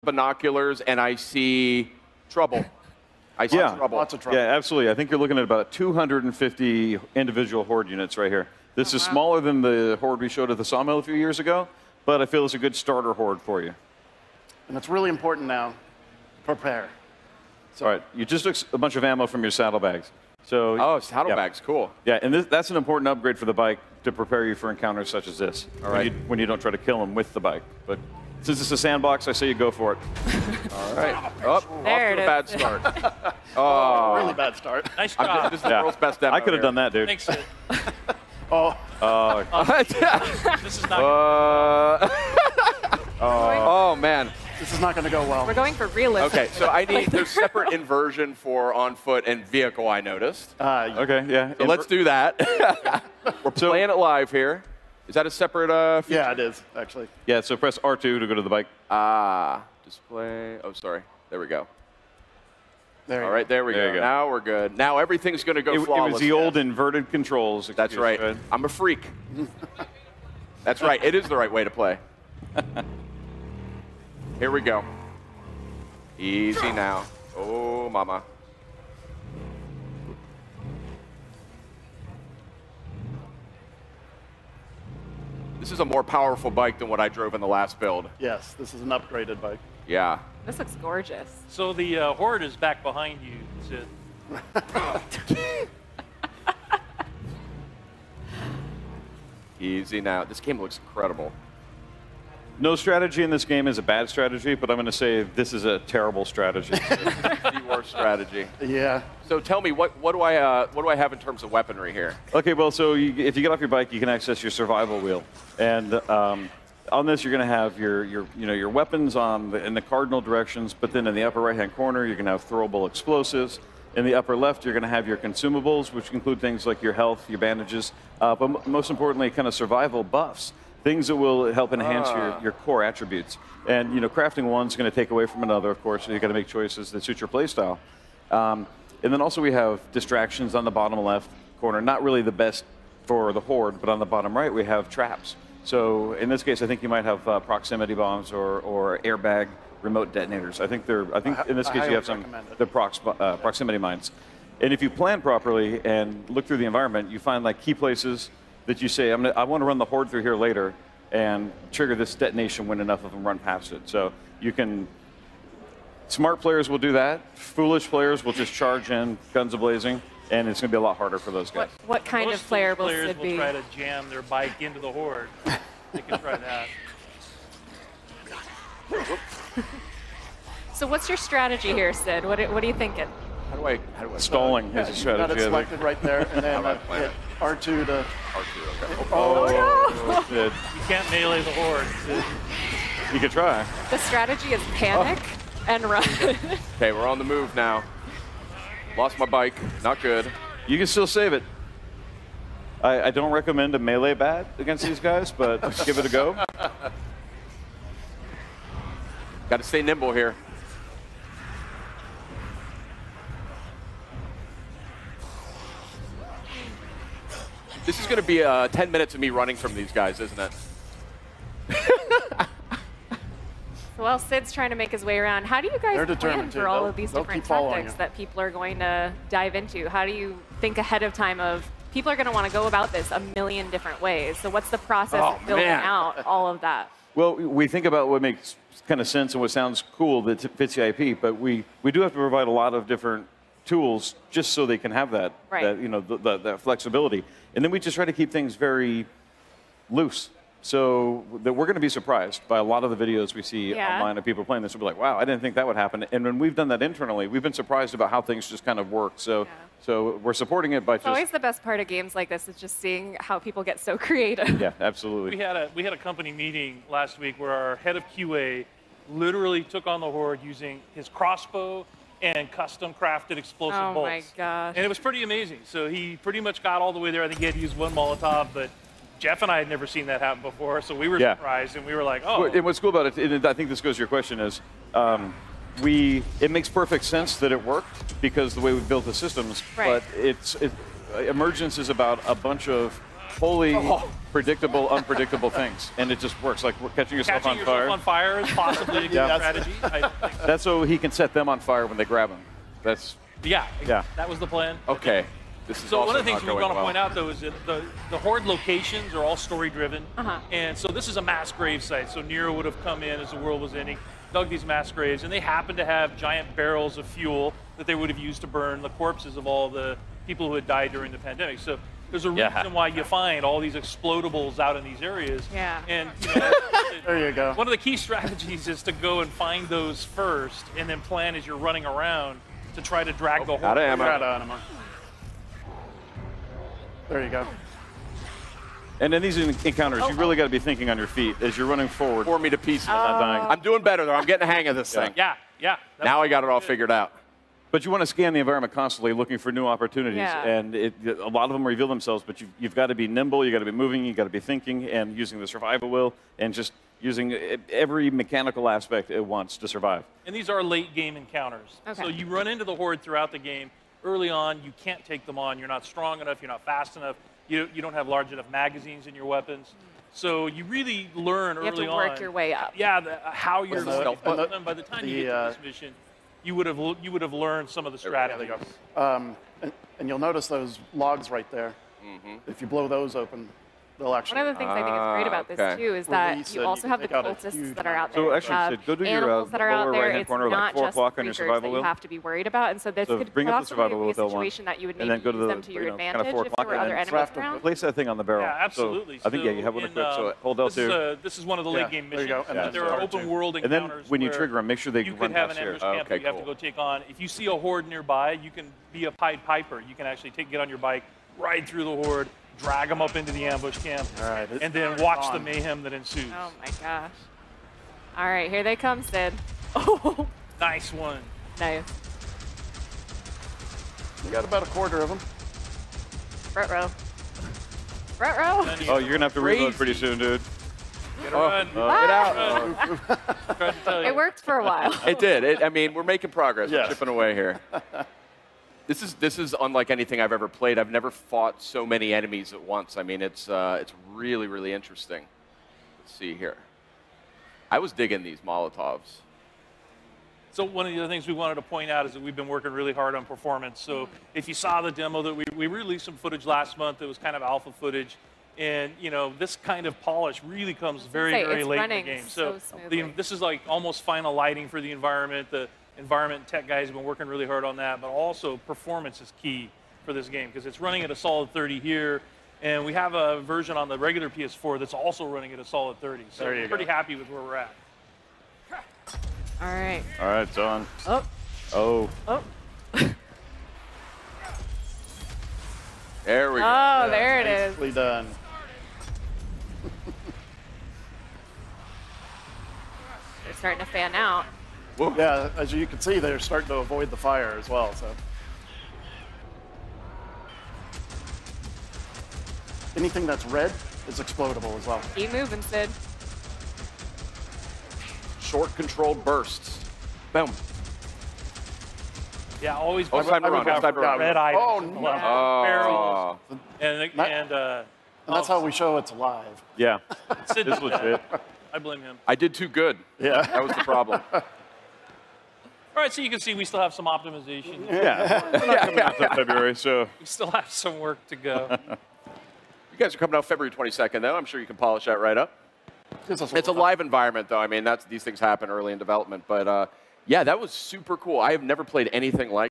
binoculars and I see trouble. I see trouble. Lots of trouble. Yeah, absolutely. I think you're looking at about 250 individual horde units right here. This is smaller than the horde we showed at the sawmill a few years ago, but I feel it's a good starter horde for you. And it's really important now, prepare. So, all right, you just took a bunch of ammo from your saddlebags. So, saddlebags, cool. Yeah, and that's an important upgrade for the bike to prepare you for encounters such as this. All right. When you don't try to kill them with the bike. But since it's a sandbox, I say you go for it. All right. Off to a bad start. really bad start. Nice job. This is the world's best demo. I could have done that, dude. Thanks, Sid. This is not. Oh man. This is not going to go well. We're going for realism. Okay, so there's separate inversion for on foot and vehicle, I noticed. Okay, yeah. So let's do that. We're playing it live here. Is that a separate feature? Yeah, it is, actually. Yeah, so press R2 to go to the bike. Display. Oh, sorry. There we go. There All right, there we go. Now we're good. Now everything's going to go flawless. It was the old inverted controls. That's right. I'm a freak. That's right. It is the right way to play. Here we go. Easy now. Oh, mama. This is a more powerful bike than what I drove in the last build. Yes, this is an upgraded bike. Yeah. This looks gorgeous. So the horde is back behind you, Sid. Easy now. This game looks incredible. No strategy in this game is a bad strategy, but I'm going to say this is a terrible strategy. The worst strategy. Yeah. So tell me, what do I have in terms of weaponry here? Okay, well, so if you get off your bike, you can access your survival wheel, and on this you're going to have your weapons in the cardinal directions, but then in the upper right-hand corner you're going to have throwable explosives. In the upper left you're going to have your consumables, which include things like your health, your bandages, but most importantly, kind of survival buffs. Things that will help enhance your core attributes. And crafting one's going to take away from another, of course, so you've got to make choices that suit your playstyle. And then also we have distractions on the bottom left corner. Not really the best for the horde, but on the bottom right we have traps. So in this case, I think you might have proximity bombs or airbag remote detonators. I think in this case you have the proximity mines. And if you plan properly and look through the environment, you find like key places that you say, I want to run the horde through here later and trigger this detonation when enough of them run past it. So you can, smart players will do that. Foolish players will just charge in, guns a-blazing, and it's going to be a lot harder for those guys. What kind of player will Sid be? Players will try to jam their bike into the horde. They can try that. So what's your strategy here, Sid? What are you thinking? How do I Stalling is a strategy. Got it selected right there, and then hit R2 to... R2, okay. Oh, no! You can't melee the horde. You could try. The strategy is panic and run. Okay, we're on the move now. Lost my bike. Not good. You can still save it. I don't recommend a melee bat against these guys, but give it a go. Got to stay nimble here. This is going to be 10 minutes of me running from these guys, isn't it? Well, Sid's trying to make his way around. How do you guys plan for all of these different tactics that people are going to dive into? How do you think ahead of time of people are going to want to go about this a million different ways? So what's the process of building out all of that? Well, we think about what makes kind of sense and what sounds cool that fits the IP, but we do have to provide a lot of different tools just so they can have that, that flexibility. And then we just try to keep things very loose. So that we're going to be surprised by a lot of the videos we see online of people playing this. We'll be like, wow, I didn't think that would happen. And when we've done that internally, we've been surprised about how things just kind of work. So we're supporting it by it's always the best part of games like this is just seeing how people get so creative. Yeah, absolutely. We had a company meeting last week where our head of QA literally took on the horde using his crossbow and custom crafted explosive bolts. Oh my gosh. And it was pretty amazing. So he pretty much got all the way there. I think he had to use one Molotov, but Jeff and I had never seen that happen before, so we were surprised, and we were like, oh. And what's cool about it, and I think this goes to your question, is it makes perfect sense that it worked because the way we built the systems, but Emergence is about a bunch of wholly predictable, unpredictable things, and it just works. Like catching yourself on fire. On fire is possibly a good strategy. I think so. That's so he can set them on fire when they grab him. That's yeah. That was the plan. Okay. This is So also one of the things not we want to going point out, though, is that the Horde locations are all story-driven. And so this is a mass grave site. So Nero would have come in as the world was ending, dug these mass graves, and they happen to have giant barrels of fuel that they would have used to burn the corpses of all the people who had died during the pandemic. So there's a reason why you find all these explodables out in these areas. Yeah. And you know, there you go. One of the key strategies is to go and find those first, and then plan as you're running around to try to drag the Horde. Out of ammo. Out of ammo. There you go. And in these encounters, you really got to be thinking on your feet as you're running forward. Tore me to pieces. Not dying. I'm doing better, though. I'm getting the hang of this thing. Yeah. Now I got it all figured out. But you want to scan the environment constantly, looking for new opportunities. And a lot of them reveal themselves, but you've got to be nimble, you've got to be moving, you've got to be thinking, and using the survival wheel, and just using every mechanical aspect it wants to survive. And these are late game encounters. So you run into the Horde throughout the game. Early on, you can't take them on. You're not strong enough, you're not fast enough, you don't have large enough magazines in your weapons. So you really learn early on. You have to work your way up. Yeah, how you're going to put them. By the time you get to this mission, you would have learned some of the strategies. And you'll notice those logs right there. If you blow those open, they'll actually. One of the things I think is great about this too is that you also have the cultists that are out there. So actually, Sid, go to your animals that are out lower there. right-hand It's corner, like not 4 just o'clock on your creatures survival that you wheel. have to be worried about, and so this could bring up the possibly survival be wheel a if they'll want. situation that you would And maybe then go to use the them to your kind of advantage 4 if o'clock there were other and enemies around. place that thing on the barrel. Yeah, absolutely. So I think you have one equipped. So hold L2. This is one of the late game missions. There you go. And there are open world and encounters. then when you trigger them, make sure they you run could have past an here. ambush camp that you have to go take on. If you see a Horde nearby, you can be a Pied Piper. You can actually get on your bike, ride through the Horde, drag them up into the ambush camp, and then watch the mayhem that ensues. Oh my gosh. All right, here they come, Sid. Oh, nice one. Nice. You got about a quarter of them. Front row. Front row. Oh, you're going to have to reload pretty soon, dude. Get run. Get out. It worked for a while. It did. I mean, we're making progress. Yes. We're chipping away here. This is unlike anything I've ever played. I've never fought so many enemies at once. I mean, it's really, really interesting. Let's see here. I was digging these Molotovs. So one of the other things we wanted to point out is that we've been working really hard on performance. So if you saw the demo that we released some footage last month that was kind of alpha footage, and this kind of polish really comes very late in the game. So this is like almost final lighting for the environment. The environment and tech guys have been working really hard on that, but also performance is key for this game because it's running at a solid 30 here, and we have a version on the regular PS4 that's also running at a solid 30. So we're pretty happy with where we're at. All right. All right, it's on. Oh. Oh. Oh. There we go. Oh, there it is. Nicely done. They're starting to fan out. Whoa. Yeah, as you can see, they're starting to avoid the fire as well. So anything that's red is explodable as well. Keep moving, Sid. Short controlled bursts. Boom. Yeah, always Oh, time to run. Time to run. red items. Oh, no. Barrels. And that's how we show it's alive. Yeah. Sid This did was that. it. I blame him. I did too good. Yeah. That was the problem. All right, so you can see we still have some optimization. Yeah. We're not coming out until February, so. We still have some work to go. You guys are coming out February 22nd, though. I'm sure you can polish that right up. It's a live environment, though. I mean, these things happen early in development. But, yeah, that was super cool. I have never played anything like